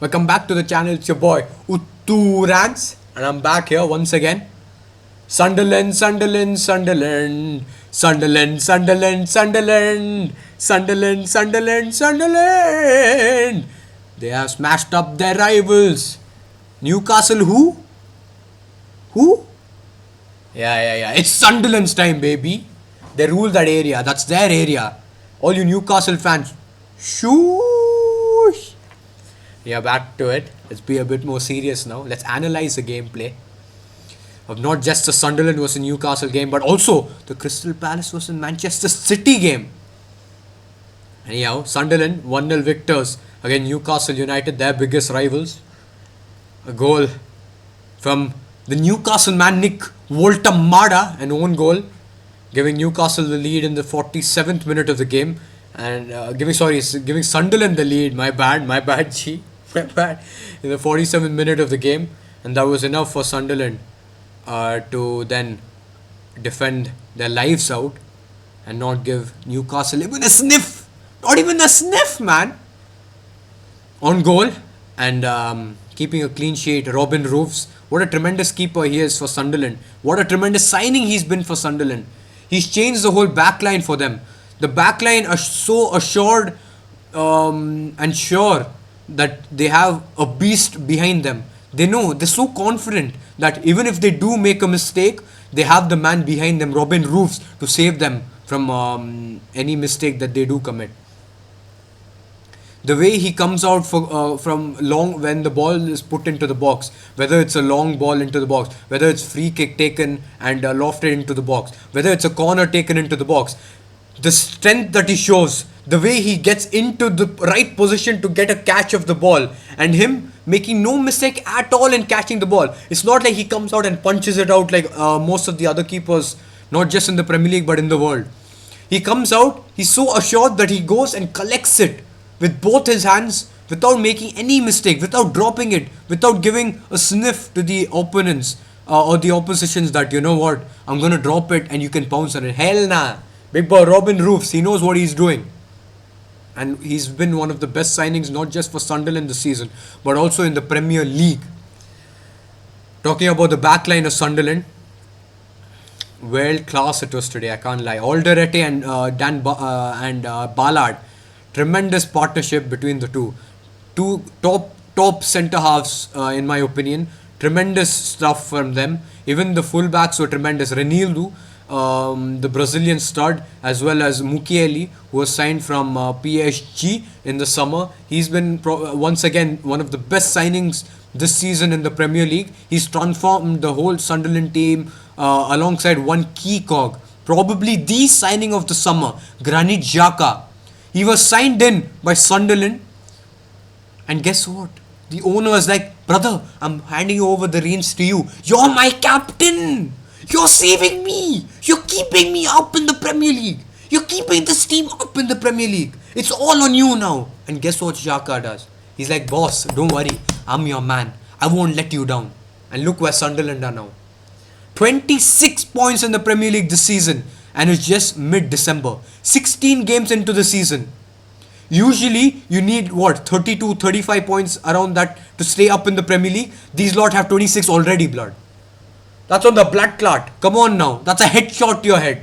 Welcome back to the channel. It's your boy Uttu Ranks, and I'm back here once again. Sunderland, Sunderland, Sunderland, Sunderland, Sunderland, Sunderland, Sunderland, Sunderland, Sunderland. They have smashed up their rivals. Newcastle, who? Who? Yeah. It's Sunderland's time, baby. They rule that area. That's their area. All you Newcastle fans, shoosh. Yeah, back to it. Let's be a bit more serious now. Let's analyze the gameplay of not just the Sunderland versus Newcastle game, but also the Crystal Palace versus Manchester City game. Anyhow, Sunderland 1-0 victors against Newcastle United, their biggest rivals. A goal from the Newcastle man Nick Woltemade, an own goal, giving Newcastle the lead in the 47th minute of the game, and giving Sunderland the lead. My bad, G, my bad. In the 47th minute of the game, and that was enough for Sunderland to then defend their lives out and not give Newcastle even a sniff. Not even a sniff, man. On goal and keeping a clean sheet, Robin Roofs. What a tremendous keeper he is for Sunderland. What a tremendous signing he's been for Sunderland. He's changed the whole backline for them. The backline are so assured and sure that they have a beast behind them. They know, they're so confident that even if they do make a mistake, they have the man behind them, Robin Roofs, to save them from any mistake that they do commit. The way he comes out from long when the ball is put into the box, whether it's a long ball into the box, whether it's free kick taken and lofted into the box, whether it's a corner taken into the box, the strength that he shows, the way he gets into the right position to get a catch of the ball, and him making no mistake at all in catching the ball. It's not like he comes out and punches it out like most of the other keepers, not just in the Premier League but in the world. He comes out, he's so assured that he goes and collects it with both his hands without making any mistake, without dropping it, without giving a sniff to the opponents or the oppositions that, you know what, I'm going to drop it and you can pounce on it. Hell nah. Big boy Robin Roofs, he knows what he's doing. And he's been one of the best signings, not just for Sunderland this season, but also in the Premier League. Talking about the backline of Sunderland, world class it was today, I can't lie. Alderete and Ballard. Tremendous partnership between the two. Two top centre halves, in my opinion. Tremendous stuff from them. Even the fullbacks were tremendous. Renildo, the Brazilian stud, as well as Mukiele, who was signed from PSG in the summer. He's been once again one of the best signings this season in the Premier League. He's transformed the whole Sunderland team alongside one key cog, probably the signing of the summer, Granit Xhaka. He was signed in by Sunderland, and guess what? The owner is like, brother, I'm handing over the reins to you. You're my captain. You're saving me. You're keeping me up in the Premier League. You're keeping this team up in the Premier League. It's all on you now. And guess what Xhaka does? He's like, boss, don't worry. I'm your man. I won't let you down. And look where Sunderland are now. 26 points in the Premier League this season. And it's just mid-December. 16 games into the season. Usually, you need, 32, 35 points around that to stay up in the Premier League. These lot have 26 already, blood. That's on the blood clot. Come on now. That's a headshot to your head.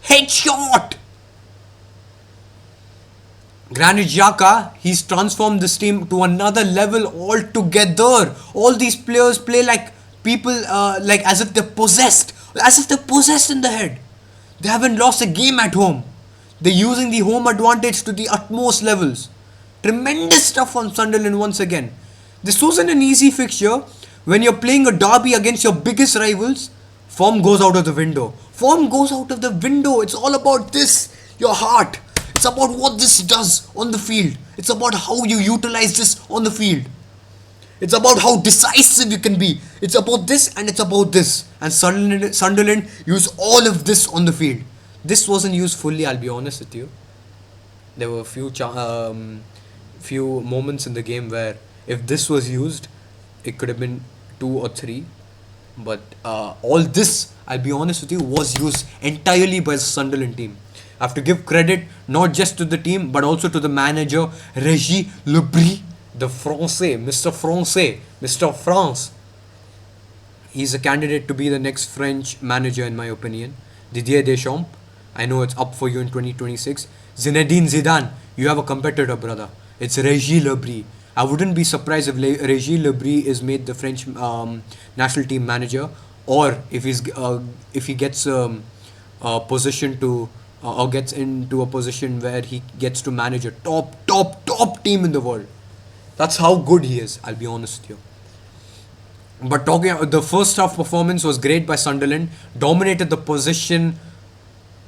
Headshot! Granit Xhaka, he's transformed this team to another level altogether. All these players play like people, like as if they're possessed. As if they're possessed in the head. They haven't lost a game at home. They're using the home advantage to the utmost levels. Tremendous stuff on Sunderland once again. This wasn't an easy fixture. When you're playing a derby against your biggest rivals, form goes out of the window. Form goes out of the window. It's all about this, your heart. It's about what this does on the field. It's about how you utilize this on the field. It's about how decisive you can be. It's about this and it's about this. And Sunderland use all of this on the field. This wasn't used fully, I'll be honest with you. There were a few moments in the game where if this was used, it could have been 2 or 3. But all this, I'll be honest with you, was used entirely by the Sunderland team. I have to give credit not just to the team but also to the manager, Reggie Lebris. the Francais, Mr. Francais, Mr. France. He's a candidate to be the next French manager, in my opinion. Didier Deschamps. I know it's up for you in 2026. Zinedine Zidane. You have a competitor, brother. It's Régis Lebris. I wouldn't be surprised if Régis Lebris is made the French national team manager, or if he gets a position to or gets into a position where he gets to manage a top team in the world. That's how good he is. I'll be honest with you. But talking about the first half performance was great by Sunderland, dominated the possession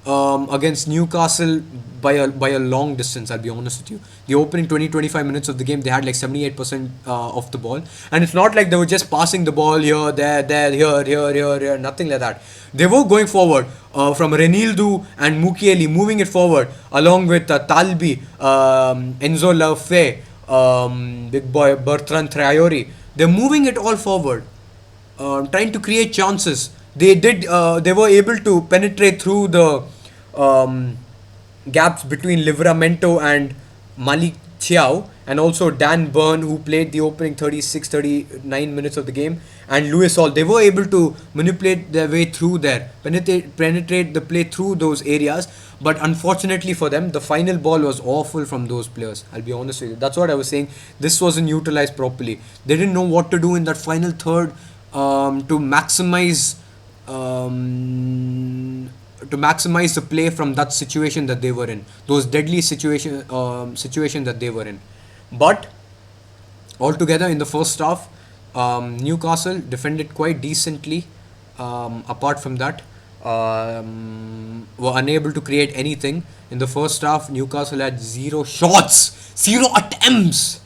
against Newcastle by a long distance. I'll be honest with you. The opening 20-25 minutes of the game, they had like 78% of the ball, and it's not like they were just passing the ball here, there, here, nothing like that. They were going forward from Renildo and Mukiele, moving it forward along with Talbi, Enzo Lafay, big boy Bertrand Traore. They're moving it all forward, trying to create chances. They did. They were able to penetrate through the gaps between Livramento and Malik Thiaw, and also Dan Burn, who played the opening 36-39 minutes of the game, and Lewis Hall. They were able to manipulate their way through there, penetrate the play through those areas. But unfortunately for them, the final ball was awful from those players. I'll be honest with you. That's what I was saying. This wasn't utilized properly. They didn't know what to do in that final third to maximize the play from that situation that they were in, those deadly situation that they were in. But altogether in the first half, Newcastle defended quite decently. Apart from that, were unable to create anything in the first half. Newcastle had 0 shots, 0 attempts.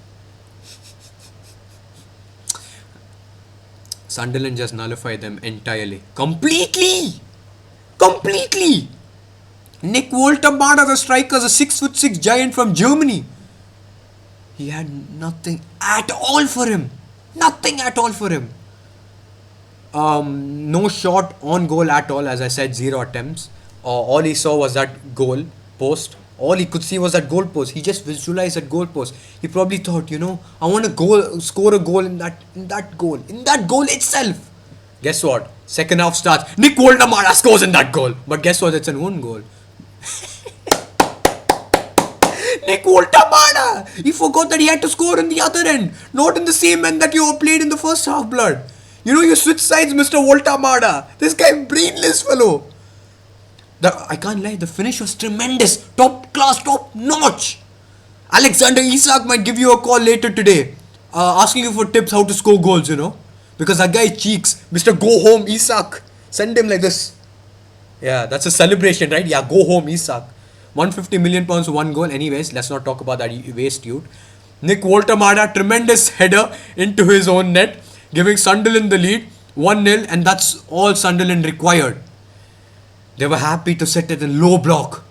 Sunderland just nullified them entirely. Completely! Nick Woltemade, the striker, is a 6'6" giant from Germany. He had nothing at all for him. No shot on goal at all. As I said, 0 attempts. All he saw was that goal post. All he could see was that goal post. He just visualized that goal post. He probably thought, I want to score a goal in that goal itself. Guess what? Second half starts. Nick Woltemade scores in that goal. But guess what? It's an own goal. Nick Woltemade! He forgot that he had to score in the other end. Not in the same end that you played in the first half, blood. You switch sides, Mr. Woltemade. This guy, brainless fellow. I can't lie, the finish was tremendous. Top class, top notch. Alexander Isak might give you a call later today, asking you for tips how to score goals, because that guy cheeks. Mr. Go Home Isak. Send him like this. Yeah, that's a celebration, right? Yeah, go home Isak. 150 million pounds, 1 goal. Anyways, let's not talk about that waste youth. Nick Woltemade, tremendous header into his own net, giving Sunderland the lead 1-0, and that's all Sunderland required. They were happy to set it in low block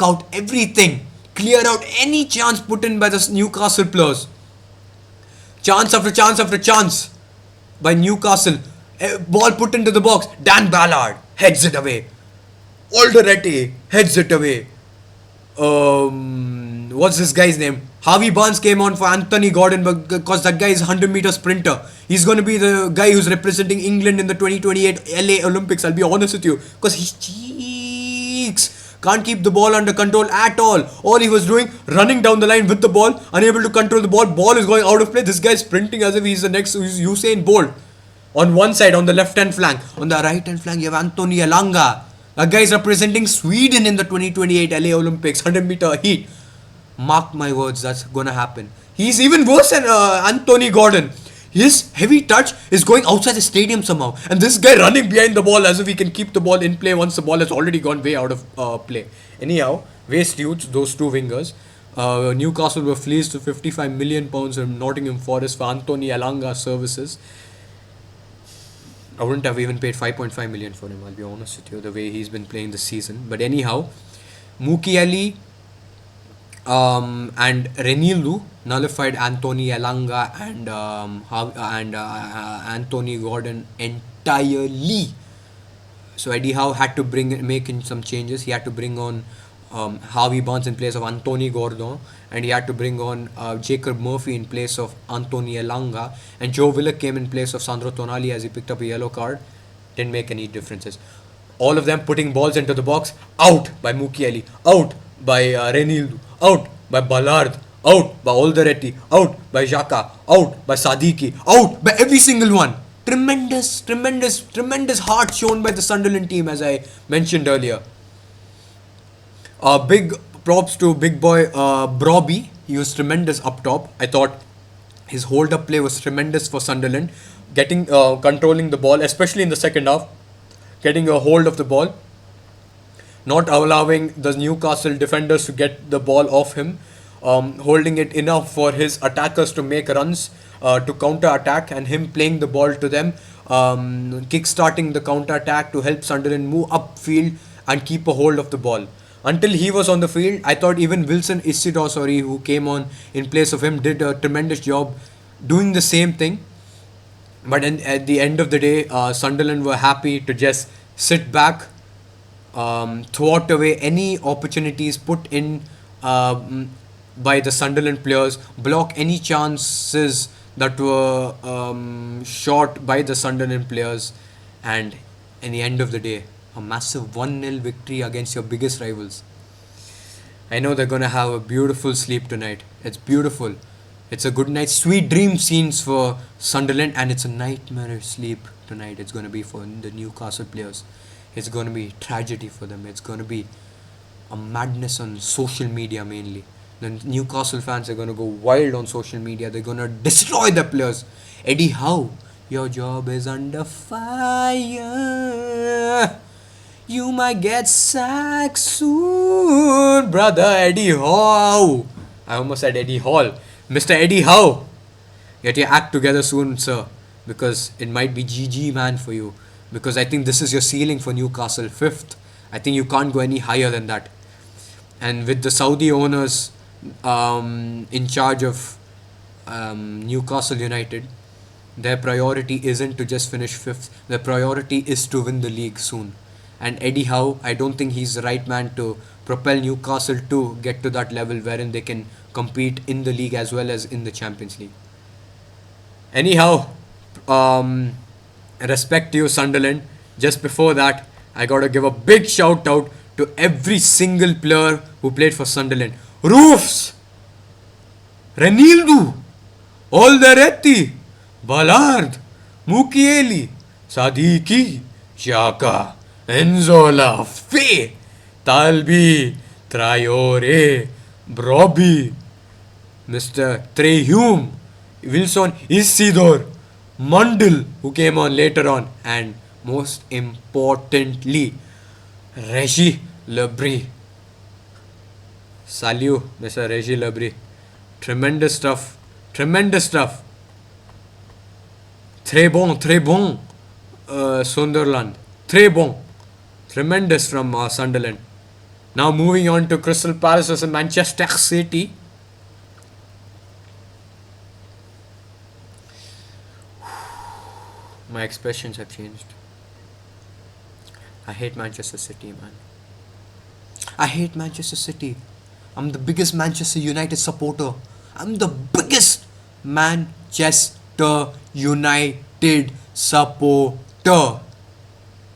out everything, clear out any chance put in by the Newcastle players. Chance after chance after chance by Newcastle. Ball put into the box. Dan Ballard heads it away. Alderete heads it away. What's this guy's name? Harvey Barnes came on for Anthony Gordon because that guy is a 100-meter sprinter. He's going to be the guy who's representing England in the 2028 LA Olympics. I'll be honest with you. Because he cheeks. Can't keep the ball under control at all. All he was doing, running down the line with the ball, unable to control the ball. Ball is going out of play. This guy is sprinting as if he's the next Usain Bolt. On one side, on the left-hand flank. On the right-hand flank, you have Anthony Elanga. That guy is representing Sweden in the 2028 LA Olympics, 100-meter heat. Mark my words, that's gonna happen. He's even worse than Anthony Gordon. His heavy touch is going outside the stadium somehow. And this guy running behind the ball as if he can keep the ball in play once the ball has already gone way out of play. Anyhow, waste youths, those two wingers. Newcastle were fleeced to 55 million pounds from Nottingham Forest for Anthony Elanga services. I wouldn't have even paid 5.5 million for him, I'll be honest with you, the way he's been playing this season. But anyhow, Mukiele and Renildo nullified Anthony Elanga and Anthony Gordon entirely. So Eddie Howe had to make in some changes. He had to bring on Harvey Barnes in place of Anthony Gordon, and he had to bring on Jacob Murphy in place of Anthony Elanga, and Joe Willock came in place of Sandro Tonali as he picked up a yellow card. Didn't make any differences. All of them putting balls into the box, out by Mukiele, out by Renildo, out by Ballard, out by Olderetti, out by Xhaka, out by Sadiki, out by every single one. Tremendous heart shown by the Sunderland team, as I mentioned earlier. Big props to big boy Broby. He was tremendous up top. I thought his hold up play was tremendous for Sunderland, getting controlling the ball, especially in the second half, getting a hold of the ball, not allowing the Newcastle defenders to get the ball off him, holding it enough for his attackers to make runs to counter attack, and him playing the ball to them, kick-starting the counter attack to help Sunderland move upfield and keep a hold of the ball. Until he was on the field, I thought even Wilson Isidore, who came on in place of him, did a tremendous job doing the same thing. But at the end of the day, Sunderland were happy to just sit back, thwart away any opportunities put in by the Sunderland players, block any chances that were shot by the Sunderland players, and in the end of the day, a massive 1-0 victory against your biggest rivals. I know they're gonna have a beautiful sleep tonight. It's beautiful. It's a good night, sweet dream scenes for Sunderland, and it's a nightmare sleep tonight. It's gonna be for the Newcastle players. It's gonna be tragedy for them. It's gonna be a madness on social media mainly. The Newcastle fans are gonna go wild on social media. They're gonna destroy the players. Eddie Howe, your job is under fire. You might get sacked soon, brother Eddie Howe. I almost said Eddie Hall. Mr. Eddie Howe, get your act together soon, sir, because it might be GG, man, for you. Because I think this is your ceiling for Newcastle, 5th. I think you can't go any higher than that. And with the Saudi owners in charge of Newcastle United, their priority isn't to just finish 5th. Their priority is to win the league soon. And Eddie Howe, I don't think he's the right man to propel Newcastle to get to that level wherein they can compete in the league as well as in the Champions League. Anyhow, respect to you, Sunderland. Just before that, I gotta give a big shout out to every single player who played for Sunderland. Roofs, Renildo, Olderetti, Ballard, Mukiele, Sadiki, Xhaka, Enzola, Faye, Talbi, Traore, Broby, Mr. Treyhume, Wilson Isidore, Mundle, who came on later on, and most importantly, Reggie Lebris. Salute, Mr. Reggie Lebris. Tremendous stuff. Tremendous stuff. Très bon, Sunderland. Très bon. Tremendous from Sunderland. Now moving on to Crystal Palace versus Manchester City. My expressions have changed. I hate Manchester City, man. I hate Manchester City. I'm the biggest Manchester United supporter. I'm the biggest Manchester United supporter.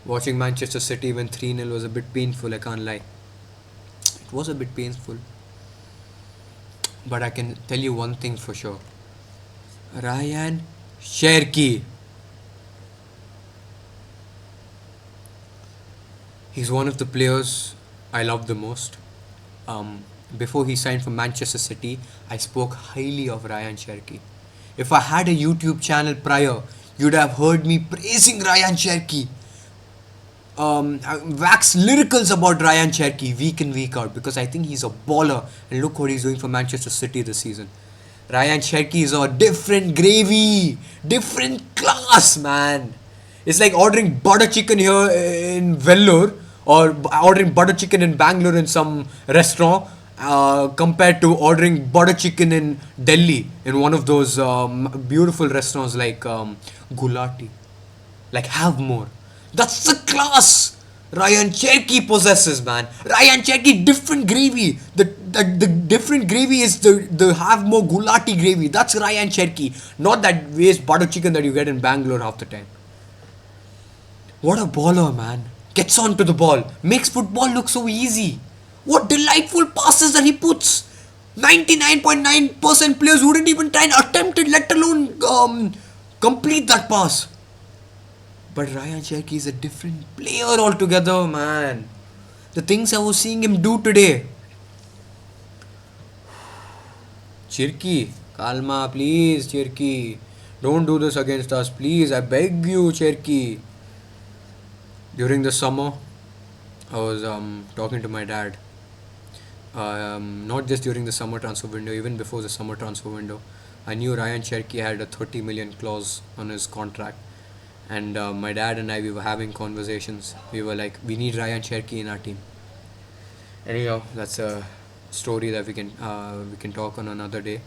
Watching Manchester City win 3-0 was a bit painful, I can't lie. It was a bit painful. But I can tell you one thing for sure. RAYAN Cherki. He's one of the players I love the most. Before he signed for Manchester City, I spoke highly of RAYAN Cherki. If I had a YouTube channel prior, you'd have heard me praising RAYAN Cherki. I wax lyricals about RAYAN Cherki week in, week out, because I think he's a baller, and look what he's doing for Manchester City this season. RAYAN Cherki is a different gravy, different class, man. It's like ordering butter chicken here in Vellore, or ordering butter chicken in Bangalore in some restaurant, compared to ordering butter chicken in Delhi in one of those beautiful restaurants like Gulati. Like, have more. That's the class Ryan Cherki possesses, man. Ryan Cherki, different gravy. The different gravy is the have more gulati gravy. That's Ryan Cherki, not that waste butter chicken that you get in Bangalore half the time. What a baller, man. Gets on to the ball. Makes football look so easy. What delightful passes that he puts. 99.9% players wouldn't even try and attempt it, let alone complete that pass. But Ryan Cherki is a different player altogether, man. The things I was seeing him do today. Cherki, calma, please, Cherki. Don't do this against us, please. I beg you, Cherki. During the summer, I was talking to my dad. Not just during the summer transfer window, even before the summer transfer window. I knew Ryan Cherki had a 30 million clause on his contract. And my dad and I, we were having conversations. We were like, we need Ryan Cherki in our team. Anyhow, that's a story that we can talk on another day.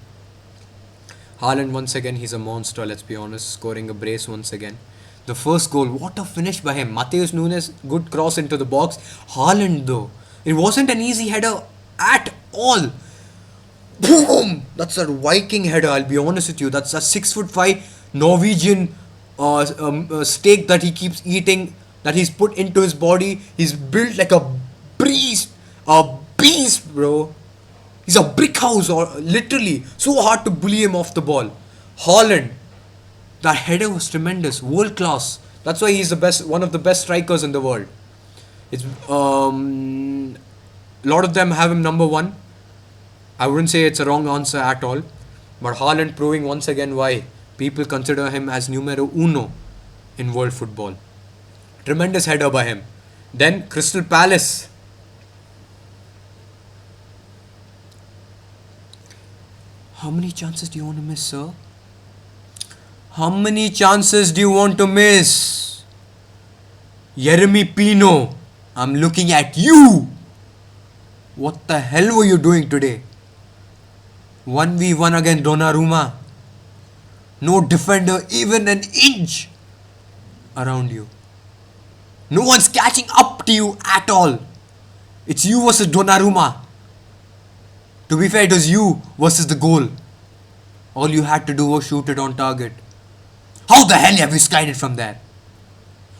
Haaland, once again, he's a monster, let's be honest, scoring a brace once again. The first goal, what a finish by him. Matheus Nunes, good cross into the box. Haaland, though, it wasn't an easy header at all. Boom! That's a Viking header, I'll be honest with you. That's a 6'5" Norwegian steak that he keeps eating, that he's put into his body. He's built like a beast, bro. He's a brick house, or literally so hard to bully him off the ball. Haaland, that header was tremendous, world class. That's why he's the best, one of the best strikers in the world. It's a lot of them have him number one. I wouldn't say it's a wrong answer at all, but Haaland proving once again why people consider him as numero uno in world football. Tremendous header by him. Then Crystal Palace. How many chances do you want to miss, sir? How many chances do you want to miss? Jeremy Pino, I'm looking at you. What the hell were you doing today? 1v1 against Donnarumma. No defender even an inch around you. No one's catching up to you at all. It's you versus Donnarumma. To be fair, it was you versus the goal. All you had to do was shoot it on target. How the hell have you skied it from there?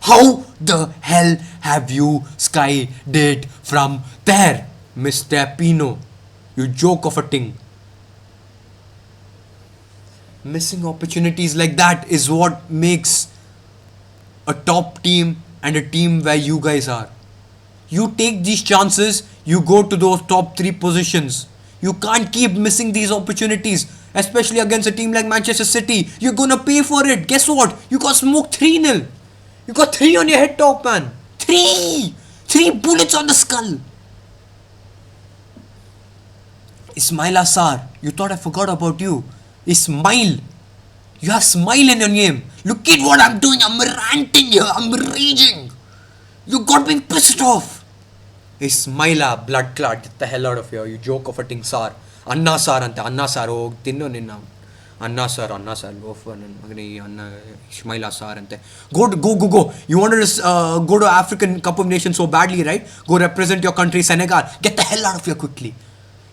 How the hell have you skied it from there, Mr. Pino? You joke of a thing. Missing opportunities like that is what makes a top team and a team where you guys are. You take these chances, you go to those top 3 positions. You can't keep missing these opportunities, especially against a team like Manchester City. You're gonna pay for it. Guess what? You got smoked 3-0. You got 3 on your head top, man. 3! 3 bullets on the skull. Ismail Assar, you thought I forgot about you. Ismail. You have smile in your name. Look at what I'm doing. I'm ranting here. I'm raging. You got me pissed off. Ismaila, blood clot. Get the hell out of here. You joke of a thing, sir. Anna sir ante. Anna sir. Oh, tinno ninna. Anna sir. Go for Anna. Ismaila sir ante. Go. You wanted to go to African Cup of Nations so badly, right? Go represent your country, Senegal. Get the hell out of here quickly.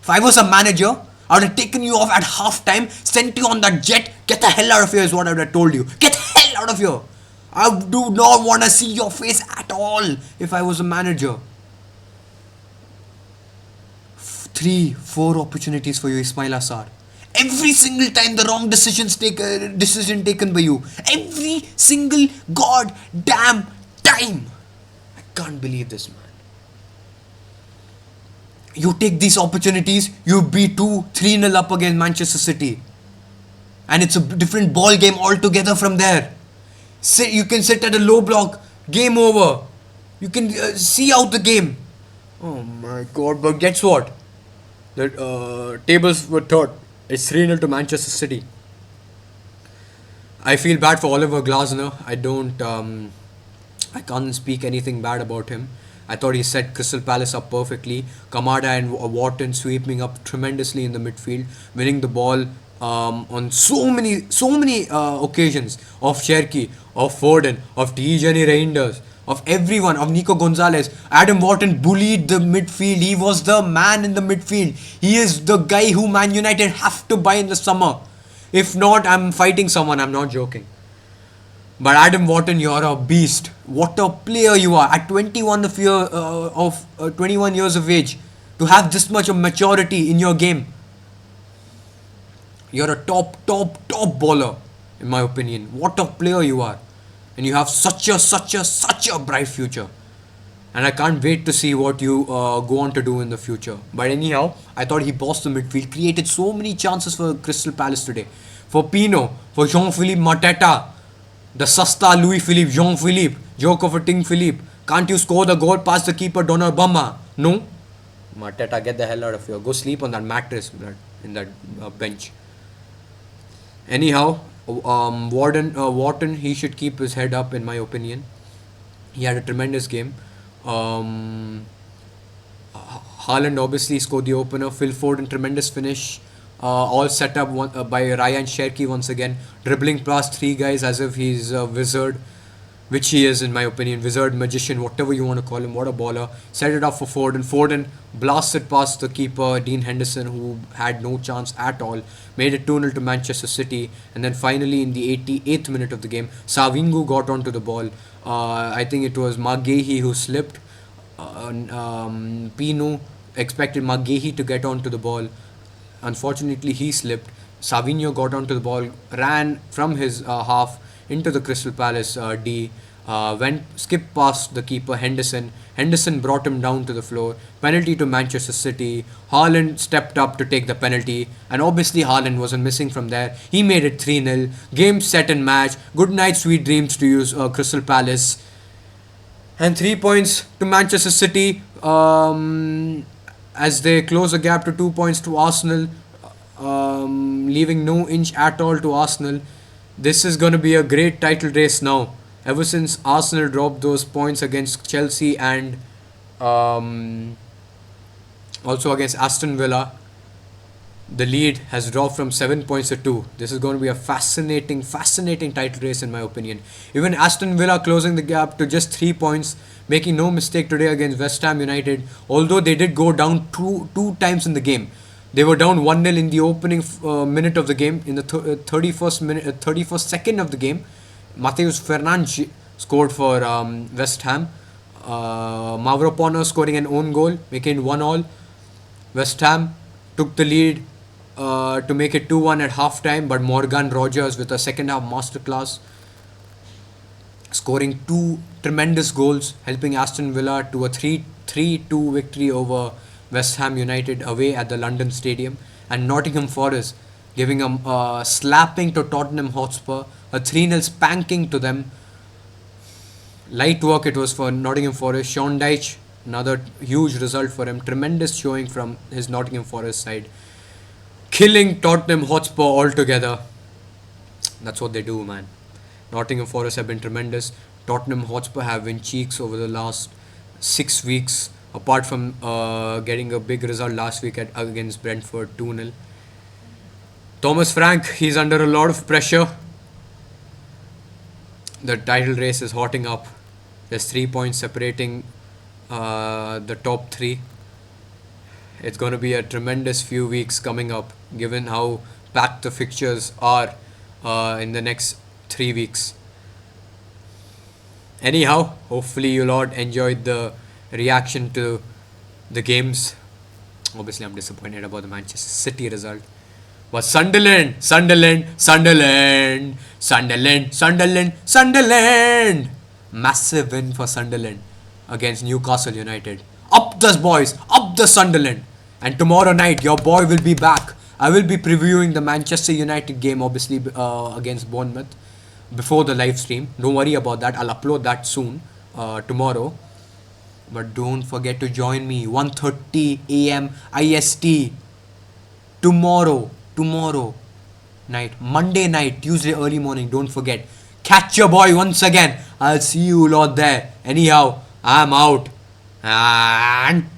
If I was a manager, I would have taken you off at half time, sent you on that jet. Get the hell out of here is what I would have told you. Get the hell out of here. I do not want to see your face at all if I was a manager. 3-4 opportunities for you, Ismail Assar. Every single time the wrong decision taken by you. Every single goddamn time. I can't believe this, man. You take these opportunities, you be 2-3-0 up against Manchester City. And it's a different ball game altogether from there. You can sit at a low block, game over. You can see out the game. Oh my god, but guess what? The tables were third. It's 3-0 to Manchester City. I feel bad for Oliver Glasner. I can't speak anything bad about him. I thought he set Crystal Palace up perfectly. Kamada and Wharton sweeping up tremendously in the midfield, winning the ball on so many occasions of Cherki, of Foden, of TYNE Reinders, of everyone, of Nico Gonzalez. Adam Wharton bullied the midfield. He was the man in the midfield. He is the guy who Man United have to buy in the summer. If not, I'm fighting someone. I'm not joking. But Adam Wharton, you're a beast. What a player you are at 21 years of age, to have this much of maturity in your game. You're a top bowler, in my opinion. What a player you are, and you have such a bright future. And I can't wait to see what you go on to do in the future. But anyhow, I thought he bossed the midfield, created so many chances for Crystal Palace today, for Pino, for Jean-Philippe Mateta, the Sasta Louis-Philippe, Jean-Philippe, joke for Ting Philippe. Can't you score the goal past the keeper Donnarumma? No. Mateta, get the hell out of here. Go sleep on that mattress in that bench. Anyhow, Wharton, he should keep his head up, in my opinion. He had a tremendous game. Haaland obviously scored the opener. Phil Foden, tremendous finish. All set up by RAYAN Cherki once again. Dribbling past three guys as if he's a wizard, which he is, in my opinion. Wizard, magician, whatever you want to call him. What a baller. Set it up for Foden. Foden blasted past the keeper, Dean Henderson, who had no chance at all. Made it 2-0 to Manchester City. And then finally, in the 88th minute of the game, Savingu got onto the ball. I think it was Maguire who slipped. Pino expected Maguire to get onto the ball. Unfortunately, he slipped. Savinho got onto the ball, ran from his half into the Crystal Palace D, skipped past the keeper Henderson. Henderson brought him down to the floor. Penalty to Manchester City. Haaland stepped up to take the penalty, and obviously Haaland wasn't missing from there. He made it 3-0. Game, set and match. Good night, sweet dreams to you, Crystal Palace. And 3 points to Manchester City, as they close the gap to 2 points to Arsenal, leaving no inch at all to Arsenal. This is going to be a great title race now. Ever since Arsenal dropped those points against Chelsea and also against Aston Villa, the lead has dropped from 7 points to 2. This is going to be a fascinating title race, in my opinion. Even Aston Villa closing the gap to just 3 points, making no mistake today against West Ham United, although they did go down two times in the game. They were down 1-0 in the opening minute of the game. In the 31st second of the game, Matheus Fernandes scored for West Ham. Mavropanos scoring an own goal, making it 1-1. West Ham took the lead to make it 2-1 at half-time, but Morgan Rogers with a second half masterclass, scoring 2 tremendous goals, helping Aston Villa to a 3-2 victory over West Ham United away at the London Stadium. And Nottingham Forest giving a slapping to Tottenham Hotspur, a 3-0 spanking to them. Light work it was for Nottingham Forest. Sean Dyche, another huge result for him. Tremendous showing from his Nottingham Forest side, killing Tottenham Hotspur altogether. That's what they do, man. Nottingham Forest have been tremendous. Tottenham Hotspur have been cheeks over the last 6 weeks, apart from getting a big result last week against Brentford, 2-0. Thomas Frank, he's under a lot of pressure. The title race is hotting up. There's 3 points separating the top 3. It's going to be a tremendous few weeks coming up, given how packed the fixtures are in the next 3 weeks. Anyhow, hopefully you lot enjoyed the reaction to the games. Obviously, I'm disappointed about the Manchester City result. But Sunderland! Massive win for Sunderland against Newcastle United. Up the boys! Up the Sunderland! And tomorrow night, your boy will be back. I will be previewing the Manchester United game, obviously, against Bournemouth before the live stream. Don't worry about that. I'll upload that soon, tomorrow. But don't forget to join me, 1:30 a.m. IST. Tomorrow night, Monday night, Tuesday early morning. Don't forget. Catch your boy once again. I'll see you lot there. Anyhow, I'm out. And